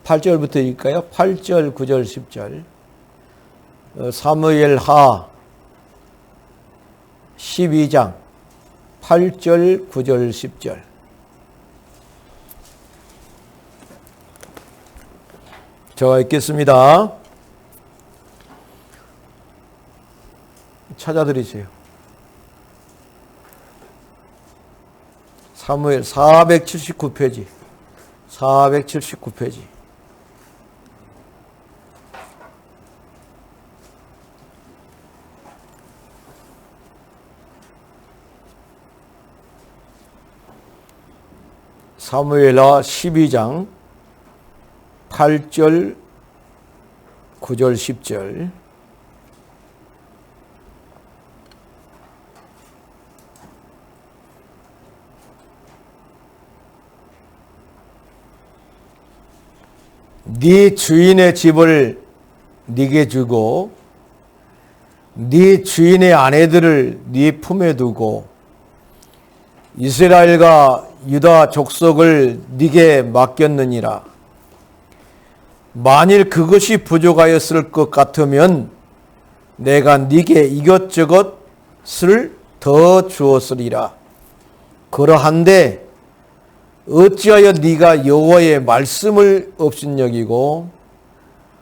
8절부터 읽을까요? 8절, 9절, 10절. 사무엘하 12장 8절, 9절, 10절. 제가 읽겠습니다. 찾아드리세요. 사무엘 479페이지. 479페이지. 사무엘하 12장 8절, 9절, 10절. 네 주인의 집을 네게 주고 네 주인의 아내들을 네 품에 두고 이스라엘과 유다 족속을 네게 맡겼느니라. 만일 그것이 부족하였을 것 같으면 내가 네게 이것저것을 더 주었으리라. 그러한데 어찌하여 네가 여호와의 말씀을 업신여기고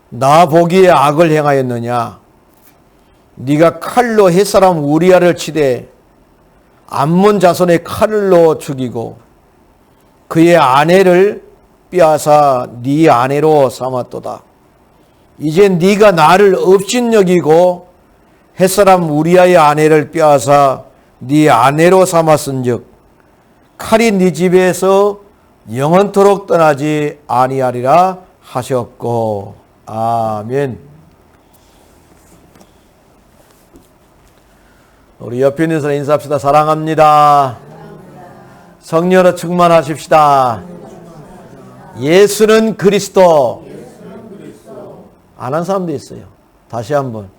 나 보기에 악을 행하였느냐. 네가 칼로 햇사람 우리아를 치되 암몬 자손의 칼로 죽이고 그의 아내를 빼앗아 네 아내로 삼았도다. 이제 네가 나를 업신여기고 햇사람 우리아의 아내를 빼앗아 네 아내로 삼았은즉 칼이 네 집에서 영원토록 떠나지 아니하리라 하셨고. 아멘. 우리 옆에 있는 사람 인사합시다. 사랑합니다. 성령으로 충만하십시다. 예수는 그리스도. 안 한 사람도 있어요. 다시 한번.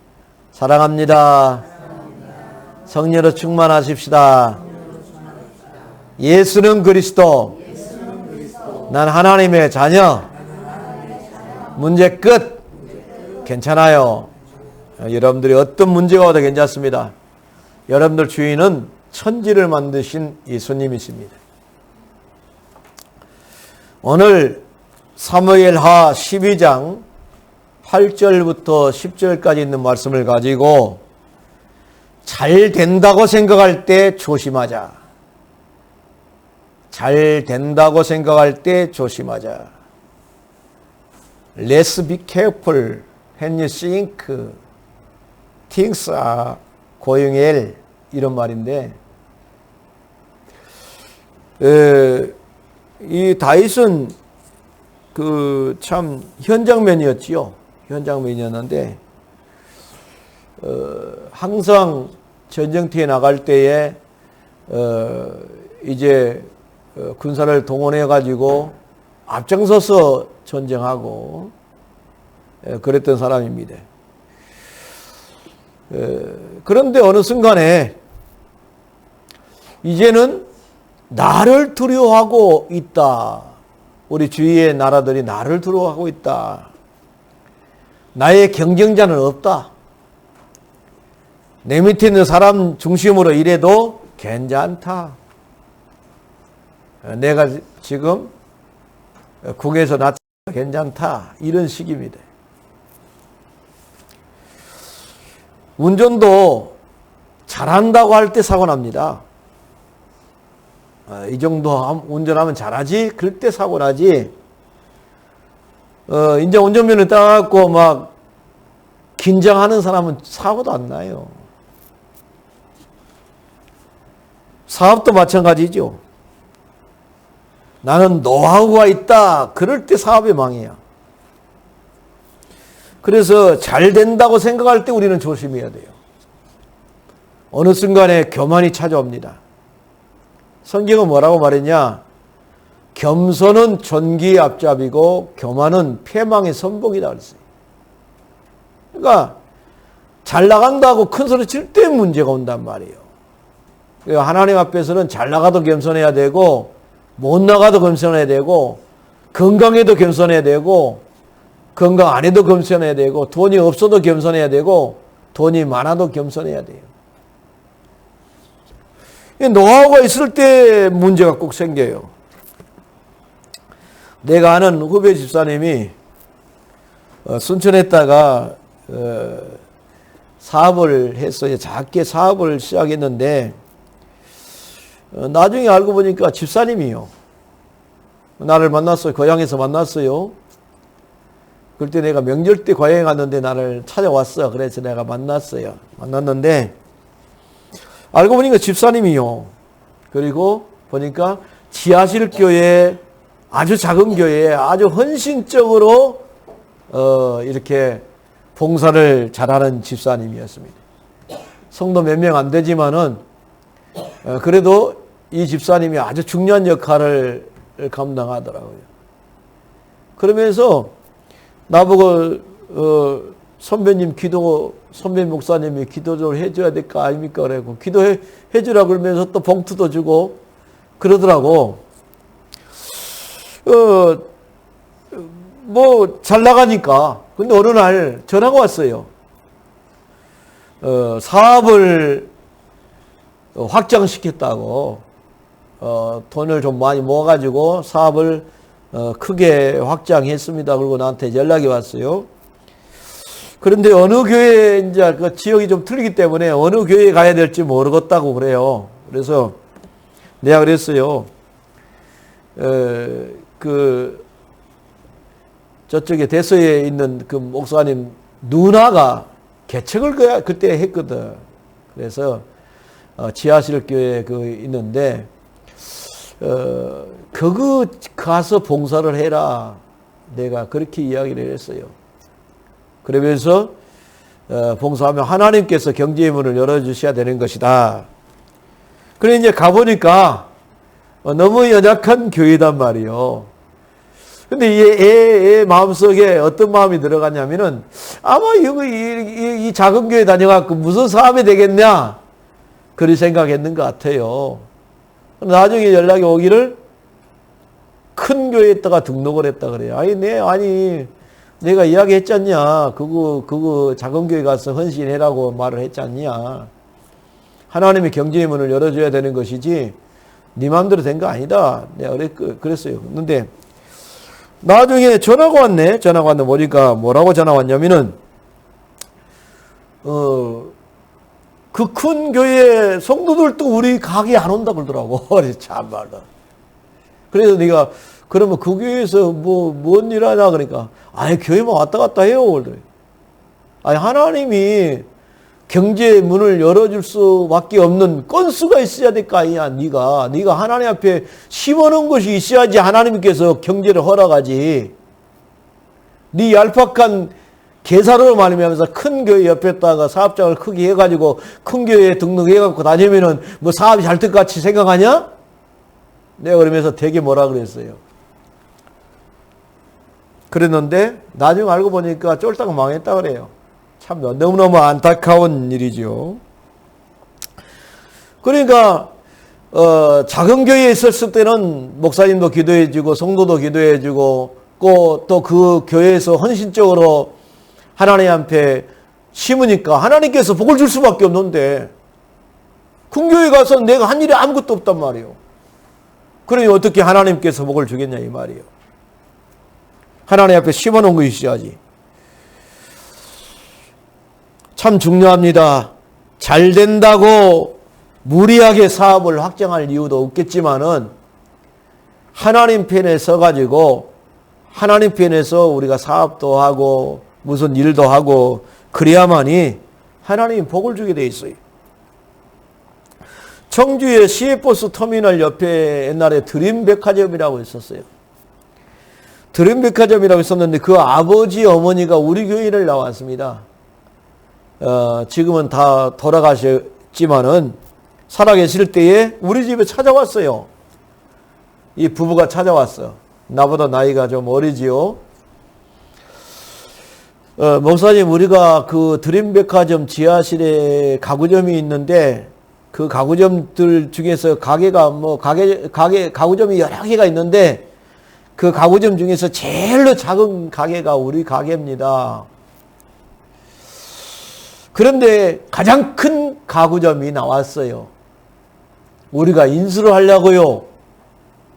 사랑합니다. 성령으로 충만하십시다. 예수는 그리스도. 난 하나님의 자녀. 문제 끝. 괜찮아요. 여러분들이 어떤 문제가 와도 괜찮습니다. 여러분들 주인은 천지를 만드신 예수님이십니다. 오늘 사무엘하 12장 8절부터 10절까지 있는 말씀을 가지고 잘 된다고 생각할 때 조심하자. 잘 된다고 생각할 때 조심하자. Let's be careful when you think things are going well. 이런 말인데, 이 다윗은 참 현장면이었지요. 현장면이었는데, 항상 전쟁터에 나갈 때에 이제 군사를 동원해 가지고 앞장서서 전쟁하고 그랬던 사람입니다. 그런데 어느 순간에 이제는 나를 두려워하고 있다. 우리 주위의 나라들이 나를 두려워하고 있다. 나의 경쟁자는 없다. 내 밑에 있는 사람 중심으로 일해도 괜찮다. 내가 지금 국에서 나 괜찮다. 이런 식입니다. 운전도 잘한다고 할 때 사고 납니다. 이 정도 운전하면 잘하지? 그럴 때 사고 나지. 이제 운전면허 따갖고 막 긴장하는 사람은 사고도 안 나요. 사업도 마찬가지죠. 나는 노하우가 있다. 그럴 때 사업이 망해요. 그래서 잘 된다고 생각할 때 우리는 조심해야 돼요. 어느 순간에 교만이 찾아옵니다. 성경은 뭐라고 말했냐? 겸손은 존귀의 앞잡이고 교만은 패망의 선봉이다 그랬어요. 그러니까 잘 나간다고 큰 소리 칠 때 문제가 온단 말이에요. 하나님 앞에서는 잘 나가도 겸손해야 되고 못 나가도 겸손해야 되고 건강해도 겸손해야 되고 건강 안 해도 겸손해야 되고 돈이 없어도 겸손해야 되고 돈이 많아도 겸손해야 돼요. 노하우가 있을 때 문제가 꼭 생겨요. 내가 아는 후배 집사님이 순천에다가 사업을 했어요. 작게 사업을 시작했는데 나중에 알고 보니까 집사님이요. 나를 만났어요. 고향에서 만났어요. 그때 내가 명절 때 고향에 갔는데 나를 찾아왔어. 그래서 내가 만났어요. 만났는데 알고 보니까 집사님이요. 그리고 보니까 지하실 교회, 아주 작은 교회에 아주 헌신적으로 이렇게 봉사를 잘하는 집사님이었습니다. 성도 몇 명 안 되지만은 그래도 이 집사님이 아주 중요한 역할을 감당하더라고요. 그러면서 나보고 선배님 선배 목사님이 기도 좀 해줘야 될 거 아닙니까? 그래고 기도해 주라 그러면서 또 봉투도 주고 그러더라고. 뭐 잘 나가니까. 근데 어느 날 전화가 왔어요. 사업을 확장시켰다고. 돈을 좀 많이 모아가지고 사업을 크게 확장했습니다. 그리고 나한테 연락이 왔어요. 그런데 어느 교회, 이제 그 지역이 좀 틀리기 때문에 어느 교회에 가야 될지 모르겠다고 그래요. 그래서 내가 그랬어요. 저쪽에 대서에 있는 그 목사님 누나가 개척을 그때 했거든. 그래서 지하실 교회 있는데 그거 가서 봉사를 해라. 내가 그렇게 이야기를 했어요. 그러면서 봉사하면 하나님께서 경제의 문을 열어주셔야 되는 것이다. 그래 이제 가보니까 너무 연약한 교회단 말이요. 근데 얘 마음속에 어떤 마음이 들어갔냐면은 아마 이 작은 교회 다녀갖고 무슨 사업이 되겠냐 그런 생각했는 것 같아요. 나중에 연락이 오기를 큰 교회에다가 등록을 했다 그래요. 내가 이야기했잖냐. 그거 작은 교회 가서 헌신해라고 말을 했잖냐. 하나님이 경제의 문을 열어줘야 되는 것이지 네 마음대로 된 거 아니다. 내가 그랬어요. 근데 나중에 전화가 왔네. 전화가 왔는데 보니까 뭐라고 전화 왔냐면은 그 큰 교회 성도들도 우리 가게 안 온다 그러더라고. 참말로. 그래서 네가 그러면 그 교회에서 뭔 일 하냐 그러니까 교회만 왔다 갔다 해요. 하나님이 경제의 문을 열어줄 수밖에 없는 건수가 있어야 될 거 아니야. 네가 하나님 앞에 심어놓은 것이 있어야지 하나님께서 경제를 허락하지. 네 얄팍한 계산으로 말미암아서 큰 교회 옆에다가 사업장을 크게 해가지고 큰 교회에 등록해갖고 다니면은 뭐 사업이 잘 될 것 같이 생각하냐? 내가 그러면서 되게 뭐라 그랬어요. 그랬는데 나중에 알고 보니까 쫄딱 망했다 그래요. 참 너무너무 안타까운 일이죠. 그러니까 작은 교회에 있었을 때는 목사님도 기도해주고 성도도 기도해주고 또 그 교회에서 헌신적으로 하나님 앞에 심으니까 하나님께서 복을 줄 수밖에 없는데 큰 교회 가서 내가 한 일이 아무것도 없단 말이에요. 그러니 어떻게 하나님께서 복을 주겠냐 이 말이에요. 하나님 앞에 심어놓은 거 있어야지. 참 중요합니다. 잘 된다고 무리하게 사업을 확장할 이유도 없겠지만은 하나님 편에 서가지고 하나님 편에서 우리가 사업도 하고 무슨 일도 하고 그래야만이 하나님이 복을 주게 돼 있어요. 청주의 시외버스 터미널 옆에 옛날에 드림백화점이라고 있었어요. 드림백화점이라고 있었는데 그 아버지 어머니가 우리 교회를 나왔습니다. 지금은 다 돌아가셨지만은 살아계실 때에 우리 집에 찾아왔어요. 이 부부가 찾아왔어. 나보다 나이가 좀 어리지요. 목사님, 우리가 그 드림백화점 지하실에 가구점이 있는데 그 가구점들 중에서 가구점이 여러 개가 있는데 그 가구점 중에서 제일로 작은 가게가 우리 가게입니다. 그런데 가장 큰 가구점이 나왔어요. 우리가 인수를 하려고요.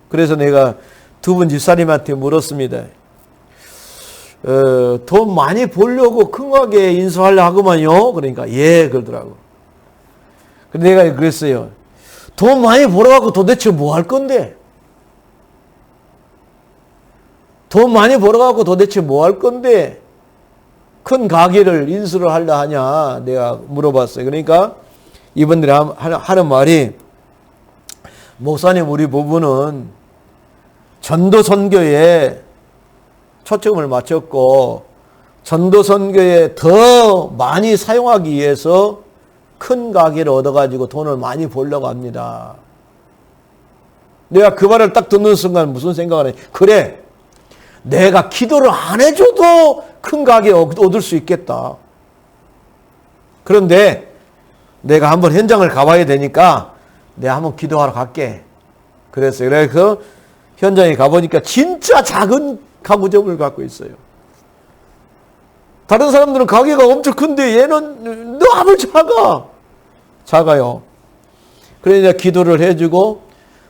그래서 내가 두 분 집사님한테 물었습니다. 돈 많이 벌려고 큰 가게 인수하려고 하면요. 그러니까 예 그러더라고. 근데 내가 그랬어요. 돈 많이 벌어갖고 도대체 뭐 할 건데? 돈 많이 벌어갖고 도대체 뭐 할 건데? 큰 가게를 인수를 하려 하냐? 내가 물어봤어요. 그러니까 이분들이 하는 말이 목사님 우리 부부는 전도 선교에 초점을 맞췄고 전도 선교에 더 많이 사용하기 위해서 큰 가게를 얻어가지고 돈을 많이 벌려고 합니다. 내가 그 말을 딱 듣는 순간 무슨 생각을 해? 그래, 내가 기도를 안 해줘도 큰 가게 얻을 수 있겠다. 그런데 내가 한번 현장을 가봐야 되니까 내가 한번 기도하러 갈게. 그랬어요. 그래서 현장에 가보니까 진짜 작은 가구점을 갖고 있어요. 다른 사람들은 가게가 엄청 큰데 얘는 너무 작아요. 그래서 내가 기도를 해주고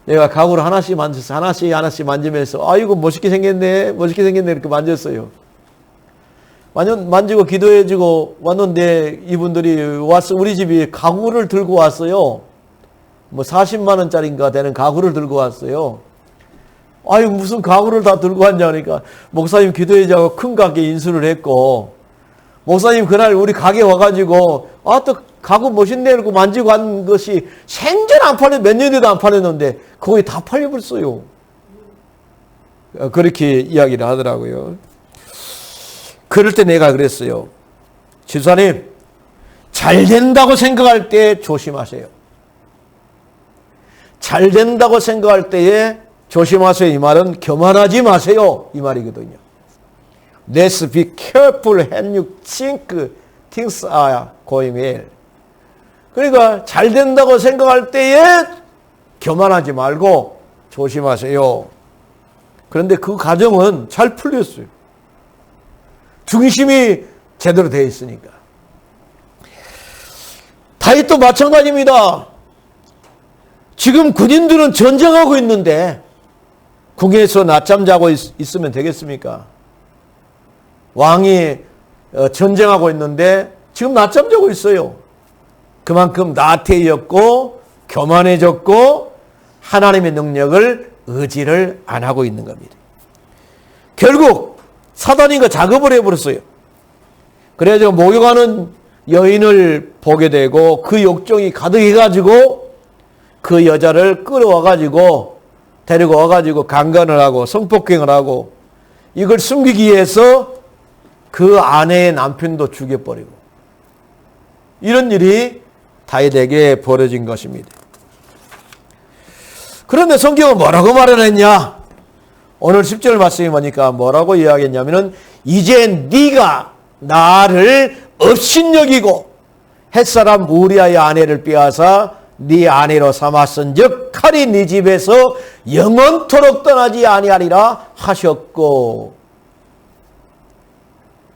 내가 가구를 하나씩 만졌어. 하나씩 만지면서 아이고 멋있게 생겼네 이렇게 만졌어요. 만지고 기도해주고 왔는데 이분들이 와서 우리 집이 가구를 들고 왔어요. 뭐 40만 원짜리인가 되는 가구를 들고 왔어요. 아유 무슨 가구를 다 들고 왔냐 그러니까 목사님 기도해주고 큰 가게 인수를 했고 목사님 그날 우리 가게 와가지고 또 가구 멋있네 이러고 만지고 한 것이 생전 안 팔려 몇 년에도 안 팔렸는데 거의 다 팔려버렸어요. 그렇게 이야기를 하더라고요. 그럴 때 내가 그랬어요. 집사님 잘 된다고 생각할 때 조심하세요. 잘 된다고 생각할 때에 조심하세요. 이 말은 교만하지 마세요. 이 말이거든요. Let's be careful when you think things are going well. 그러니까 잘 된다고 생각할 때에 교만하지 말고 조심하세요. 그런데 그 과정은 잘 풀렸어요. 중심이 제대로 되어 있으니까. 다윗도 마찬가지입니다. 지금 군인들은 전쟁하고 있는데 궁에서 낮잠 자고 있으면 되겠습니까? 왕이 전쟁하고 있는데 지금 낮잠 자고 있어요. 그만큼 나태해졌고 교만해졌고 하나님의 능력을 의지를 안 하고 있는 겁니다. 결국 사단이 그 작업을 해버렸어요. 그래서 목욕하는 여인을 보게 되고 그 욕정이 가득해가지고 그 여자를 끌어와가지고 데리고 와가지고 강간을 하고 성폭행을 하고 이걸 숨기기 위해서 그 아내의 남편도 죽여버리고 이런 일이 다윗에게 벌어진 것입니다. 그런데 성경은 뭐라고 말을 했냐? 오늘 10절 말씀이 보니까 뭐라고 이야기했냐면은 이제 네가 나를 업신여기고 햇사람 우리아의 아내를 빼앗아 네 아내로 삼았은즉 칼이 네 집에서 영원토록 떠나지 아니하리라 하셨고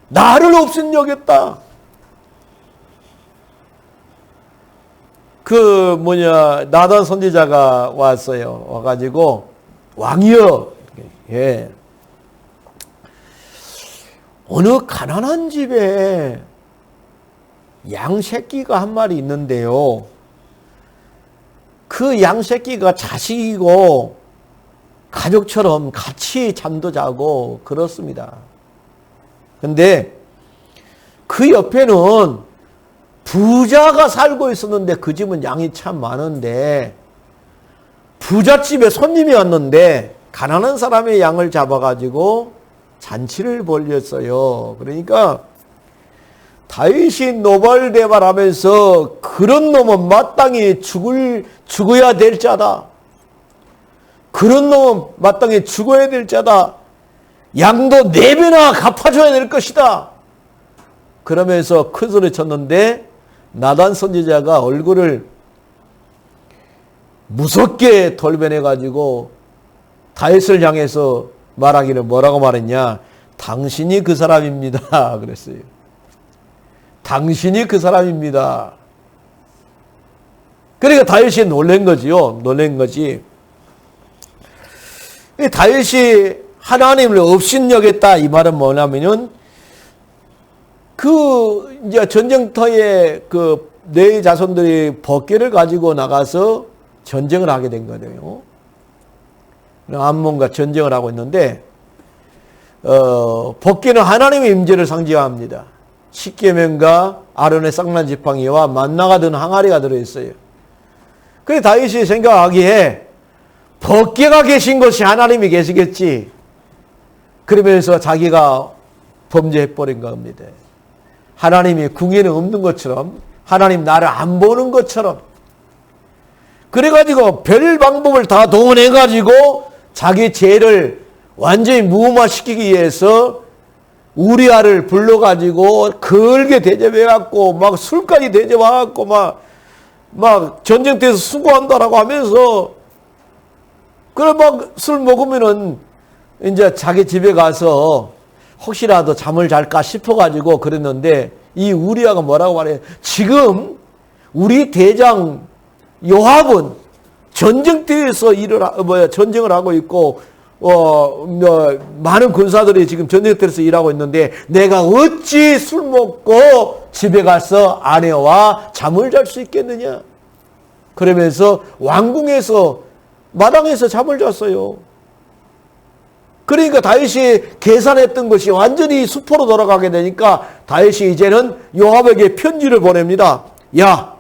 나를 업신여겼다. 나단 선지자가 왔어요. 와가지고 왕이여, 예. 어느 가난한 집에 양 새끼가 한 마리 있는데요. 그 양 새끼가 자식이고 가족처럼 같이 잠도 자고 그렇습니다. 근데 그 옆에는 부자가 살고 있었는데 그 집은 양이 참 많은데 부잣집에 손님이 왔는데 가난한 사람의 양을 잡아가지고 잔치를 벌였어요. 그러니까 다윗이 노발대발하면서 그런 놈은 마땅히 죽어야 될 자다. 그런 놈은 마땅히 죽어야 될 자다. 양도 4배나 갚아줘야 될 것이다. 그러면서 큰 소리 쳤는데 나단 선지자가 얼굴을 무섭게 돌변해가지고 다윗을 향해서 말하기를 뭐라고 말했냐? 당신이 그 사람입니다. 그랬어요. 당신이 그 사람입니다. 그러니까 다윗이 놀란 거지요. 놀란 거지. 다윗이 하나님을 업신여겼다 이 말은 뭐냐면은 이제 전쟁터에 네 자손들이 법궤를 가지고 나가서 전쟁을 하게 된 거예요. 암몬과 전쟁을 하고 있는데 법궤는 하나님의 임재를 상징합니다. 십계명과 아론의 쌍난 지팡이와 만나가 든 항아리가 들어있어요. 그래서 다윗이 생각하기에 법궤가 계신 곳이 하나님이 계시겠지. 그러면서 자기가 범죄해버린 겁니다. 하나님이 궁에는 없는 것처럼, 하나님 나를 안 보는 것처럼. 그래가지고 별 방법을 다 동원해가지고 자기 죄를 완전히 무마시키기 위해서 우리아를 불러가지고 걸게 대접해갖고 막 술까지 대접해갖고 막 전쟁터에서 수고한다라고 하면서 그래 막 술 먹으면은 이제 자기 집에 가서 혹시라도 잠을 잘까 싶어가지고 그랬는데 이 우리아가 뭐라고 말해요? 지금 우리 대장 요압은 전쟁터에서 전쟁을 하고 있고 많은 군사들이 지금 전쟁터에서 일하고 있는데 내가 어찌 술 먹고 집에 가서 아내와 잠을 잘 수 있겠느냐? 그러면서 왕궁에서 마당에서 잠을 잤어요. 그러니까 다윗이 계산했던 것이 완전히 수포로 돌아가게 되니까 다윗이 이제는 요압에게 편지를 보냅니다. 야,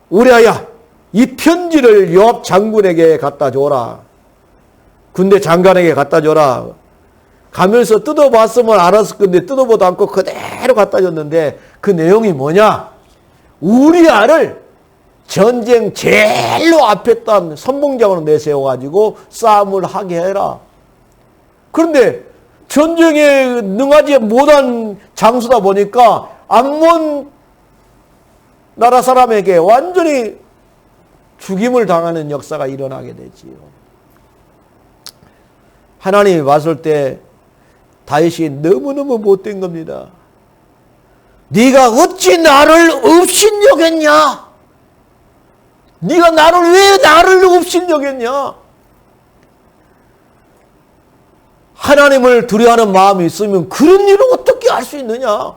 우리아야, 이 편지를 요압 장군에게 갖다 줘라. 군대 장관에게 갖다 줘라. 가면서 뜯어봤으면 알았을 건데 뜯어보도 않고 그대로 갖다 줬는데 그 내용이 뭐냐? 우리아를 전쟁 제일로 앞에 딴 선봉장으로 내세워가지고 싸움을 하게 해라. 그런데 전쟁에 능하지 못한 장수다 보니까 암몬 나라 사람에게 완전히 죽임을 당하는 역사가 일어나게 되지요. 하나님이 봤을 때 다윗이 너무너무 못된 겁니다. 네가 어찌 나를 업신여겼냐? 네가 왜 나를 업신여겼냐? 하나님을 두려워하는 마음이 있으면 그런 일을 어떻게 할 수 있느냐?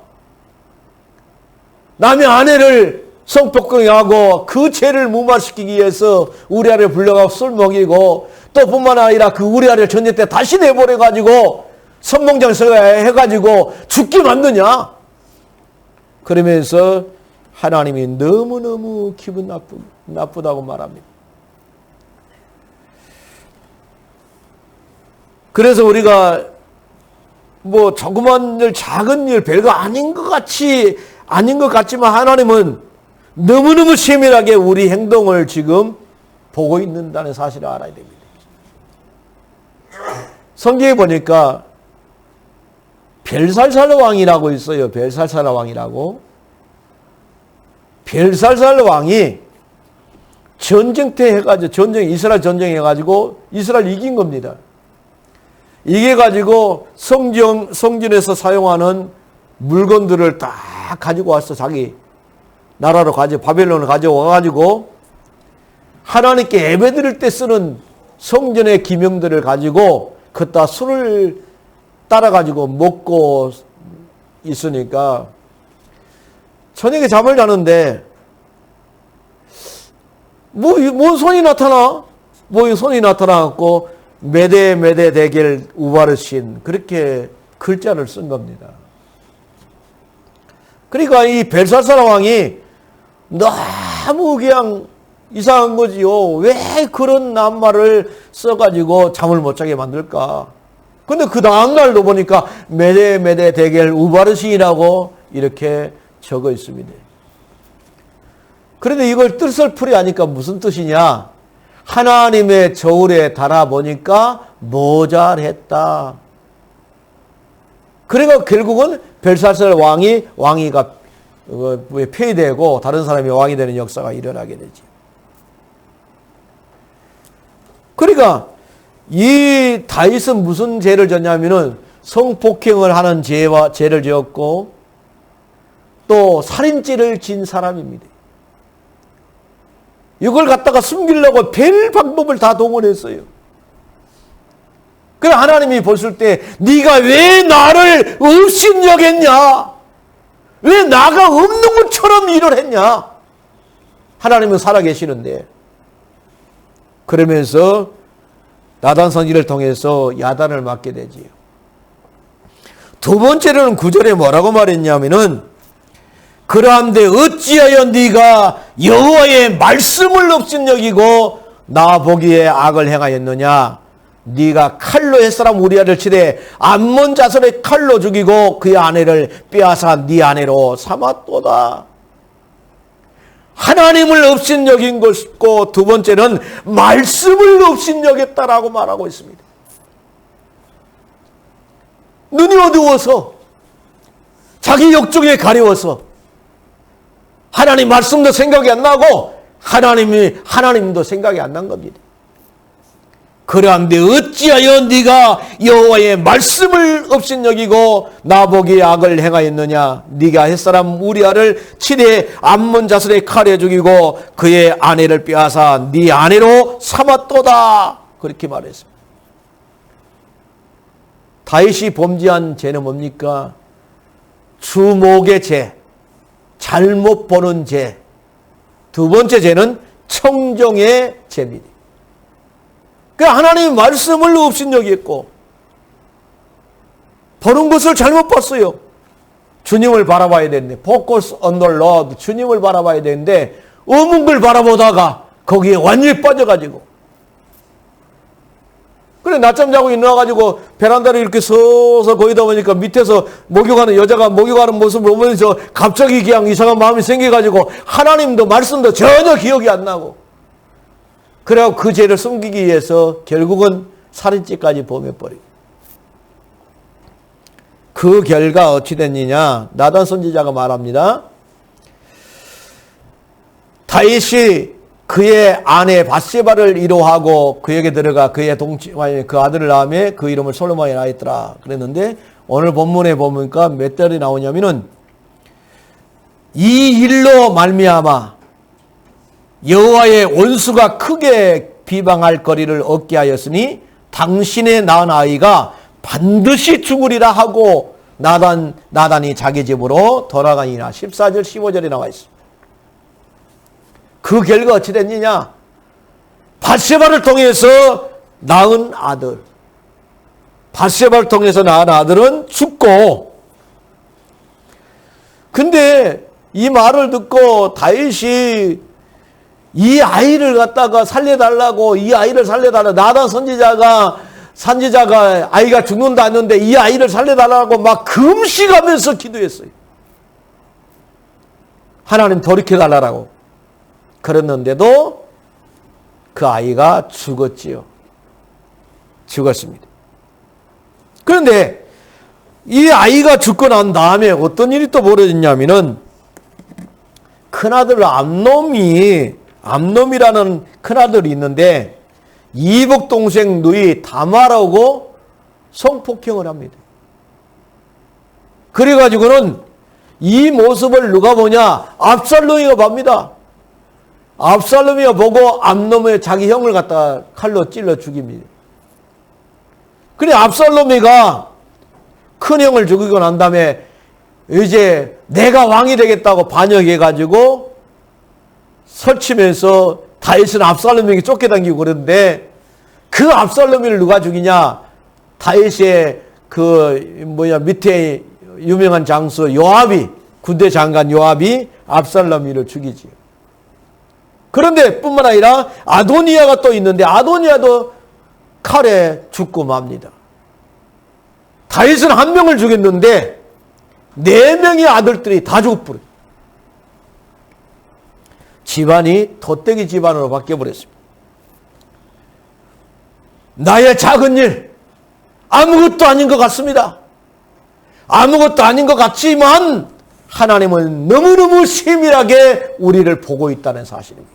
남의 아내를 성폭행하고 그 죄를 무마시키기 위해서 우리아를 불러가고 술 먹이고 또 뿐만 아니라 그 우리아를 전쟁 때 다시 내보내가지고 선봉장에서 해가지고 죽게 만드냐? 그러면서 하나님이 너무너무 기분 나쁘다고 말합니다. 그래서 우리가 뭐 조그만 일, 작은 일, 별거 아닌 것 같지만 하나님은 너무너무 세밀하게 우리 행동을 지금 보고 있는다는 사실을 알아야 됩니다. 성경에 보니까 벨살살 왕이라고 있어요. 벨살살 왕이라고. 벨살살 왕이 전쟁터 해가지고 이스라엘 전쟁해가지고 이스라엘 이긴 겁니다. 이겨가지고 성전에서 사용하는 물건들을 다 가지고 와서 자기 나라로 바벨론을 가져와가지고 하나님께 예배드릴 때 쓰는 성전의 기명들을 가지고 그따 술을 따라가지고 먹고 있으니까 저녁에 잠을 자는데 뭔 손이 나타나? 손이 나타나갖고 메데 데겔 우바르신 그렇게 글자를 쓴 겁니다. 그러니까 이 벨사살 왕이 너무 그냥 이상한 거지요. 왜 그런 낱말을 써가지고 잠을 못 자게 만들까? 근데 그 다음날도 보니까 메데 데겔 우바르신이라고 이렇게 적어 있습니다. 그런데 이걸 뜻을 풀이하니까 무슨 뜻이냐? 하나님의 저울에 달아보니까 모자랬다. 그러니까 결국은 벨사살 왕이가 폐위되고 다른 사람이 왕이 되는 역사가 일어나게 되지. 그러니까 이 다윗은 무슨 죄를 졌냐면은 성폭행을 하는 죄를 지었고 또 살인죄를 진 사람입니다. 이걸 갖다가 숨기려고 별 방법을 다 동원했어요. 그래 하나님이 보실 때 네가 왜 나를 업신여겼냐? 왜 나가 없는 것처럼 일을 했냐? 하나님은 살아계시는데. 그러면서 나단 선지를 통해서 야단을 맞게 되지요. 두 번째로는 9절에 뭐라고 말했냐면은 그러한데 어찌하여 네가 여호와의 말씀을 업신여기고 나 보기에 악을 행하였느냐? 네가 칼로 햇사람 우리아를 치되 암몬 자손의 칼로 죽이고 그의 아내를 빼앗아 네 아내로 삼았도다. 하나님을 업신여긴 것이고 두 번째는 말씀을 업신여겼다라고 말하고 있습니다. 눈이 어두워서 자기 욕정에 가려워서 하나님 말씀도 생각이 안 나고 하나님도 생각이 안 난 겁니다. 그러한데 어찌하여 네가 여호와의 말씀을 업신여기고 나보기에 악을 행하였느냐? 네가 햇사람 우리아를 치되 암몬 자손의 칼에 죽이고 그의 아내를 빼앗아 네 아내로 삼았도다. 그렇게 말했습니다. 다윗이 범죄한 죄는 뭡니까? 주목의 죄, 잘못 보는 죄. 두 번째 죄는 청정의 죄입니다. 그러니까 하나님의 말씀을 업신여겼고 보는 것을 잘못 봤어요. 주님을 바라봐야 되는데 Focus on the Lord, 주님을 바라봐야 되는데 어문 걸 바라보다가 거기에 완전히 빠져가지고 그래 낮잠 자고 일어나가지고 베란다를 이렇게 서서 거기다 보니까 밑에서 목욕하는 여자가 목욕하는 모습을 보면서 갑자기 그냥 이상한 마음이 생겨가지고 하나님도 말씀도 전혀 기억이 안 나고 그래서 그 죄를 숨기기 위해서 결국은 살인죄까지 범해버리고 그 결과 어찌 됐느냐? 나단 선지자가 말합니다. 다윗이 그의 아내 밧세바를 위로하고 그에게 들어가 그의 그 아들을 낳으며 그 이름을 솔로몬이 낳았더라 그랬는데 오늘 본문에 보니까 몇 절이 나오냐면은 이 일로 말미암아 여호와의 원수가 크게 비방할 거리를 얻게 하였으니 당신의 낳은 아이가 반드시 죽으리라 하고 나단이 자기 집으로 돌아가니라. 14절 15절에 나와 있습니다. 그 결과 어찌 됐느냐? 밧세바를 통해서 낳은 아들, 밧세바를 통해서 낳은 아들은 죽고 근데 이 말을 듣고 다윗이 이 아이를 갖다가 살려달라고 나단 선지자가 아이가 죽는다 했는데 이 아이를 살려달라고 막 금식하면서 기도했어요. 하나님 돌이켜달라고 그랬는데도 그 아이가 죽었지요. 죽었습니다. 그런데 이 아이가 죽고 난 다음에 어떤 일이 또 벌어졌냐면은 큰아들 암놈이라는 큰아들이 있는데 이복 동생 누이 다말하고 성폭행을 합니다. 그래가지고는 이 모습을 누가 보냐? 압살롬이가 봅니다. 압살롬이가 보고 암놈의 자기 형을 갖다가 칼로 찔러 죽입니다. 그래 압살롬이가 큰 형을 죽이고 난 다음에 이제 내가 왕이 되겠다고 반역해가지고 설치면서 다윗은 압살롬에게 쫓겨다니고 그러는데 그 압살롬을 누가 죽이냐? 다윗의 밑에 유명한 장수 요압이 군대 장관 요압이 압살롬을 죽이지요. 그런데 뿐만 아니라 아도니아가 또 있는데 아도니아도 칼에 죽고 맙니다. 다윗은 한 명을 죽였는데 4명의 아들들이 다 죽어버려요. 집안이 덧대기 집안으로 바뀌어버렸습니다. 나의 작은 일 아무것도 아닌 것 같습니다. 아무것도 아닌 것 같지만 하나님은 너무너무 세밀하게 우리를 보고 있다는 사실입니다.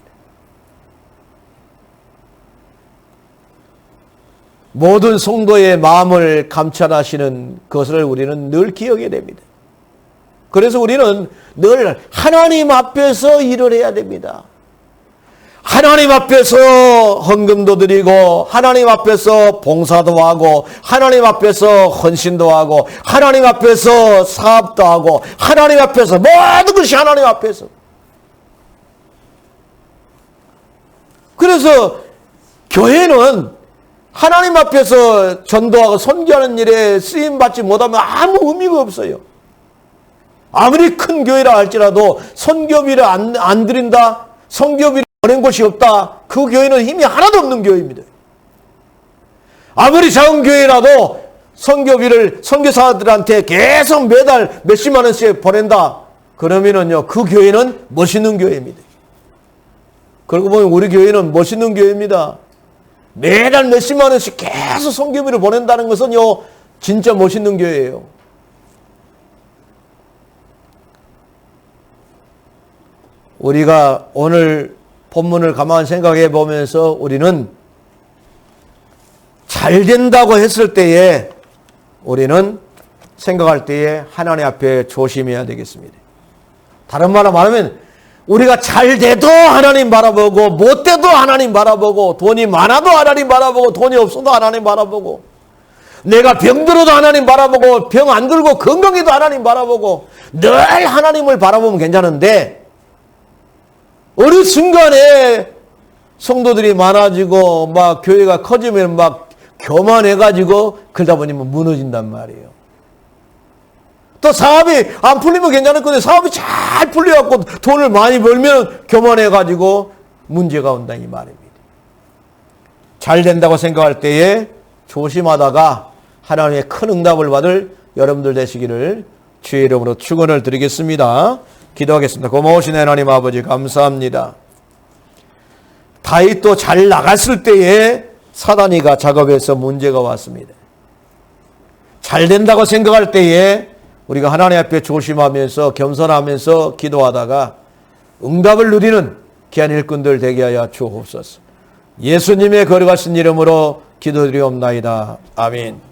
모든 성도의 마음을 감찰하시는 것을 우리는 늘 기억해야 됩니다. 그래서 우리는 늘 하나님 앞에서 일을 해야 됩니다. 하나님 앞에서 헌금도 드리고 하나님 앞에서 봉사도 하고 하나님 앞에서 헌신도 하고 하나님 앞에서 사업도 하고 하나님 앞에서 모든 것이 하나님 앞에서. 그래서 교회는 하나님 앞에서 전도하고 선교하는 일에 쓰임받지 못하면 아무 의미가 없어요. 아무리 큰 교회라 할지라도 선교비를 안 드린다, 선교비를 보낸 곳이 없다, 그 교회는 힘이 하나도 없는 교회입니다. 아무리 작은 교회라도 선교비를 선교사들한테 계속 매달 몇십만 원씩 보낸다, 그러면은요 그 교회는 멋있는 교회입니다. 그러고 보면 우리 교회는 멋있는 교회입니다. 매달 몇십만 원씩 계속 선교비를 보낸다는 것은요 진짜 멋있는 교회예요. 우리가 오늘 본문을 가만히 생각해 보면서 우리는 잘 된다고 했을 때에 우리는 생각할 때에 하나님 앞에 조심해야 되겠습니다. 다른 말로 말하면 우리가 잘 돼도 하나님 바라보고 못 돼도 하나님 바라보고 돈이 많아도 하나님 바라보고 돈이 없어도 하나님 바라보고 내가 병들어도 하나님 바라보고 병 안 들고 건강해도 하나님 바라보고 늘 하나님을 바라보면 괜찮은데 어느 순간에 성도들이 많아지고 막 교회가 커지면 막 교만해가지고 그러다 보니 무너진단 말이에요. 또 사업이 안 풀리면 괜찮을 건데 사업이 잘 풀려갖고 돈을 많이 벌면 교만해가지고 문제가 온다 이 말입니다. 잘 된다고 생각할 때에 조심하다가 하나님의 큰 응답을 받을 여러분들 되시기를 주의 이름으로 축원을 드리겠습니다. 기도하겠습니다. 고마우신 하나님 아버지 감사합니다. 다윗도 잘 나갔을 때에 사단이가 작업해서 문제가 왔습니다. 잘 된다고 생각할 때에 우리가 하나님 앞에 조심하면서 겸손하면서 기도하다가 응답을 누리는 귀한 일꾼들 되게 하여 주옵소서. 예수님의 거룩하신 이름으로 기도드리옵나이다. 아멘.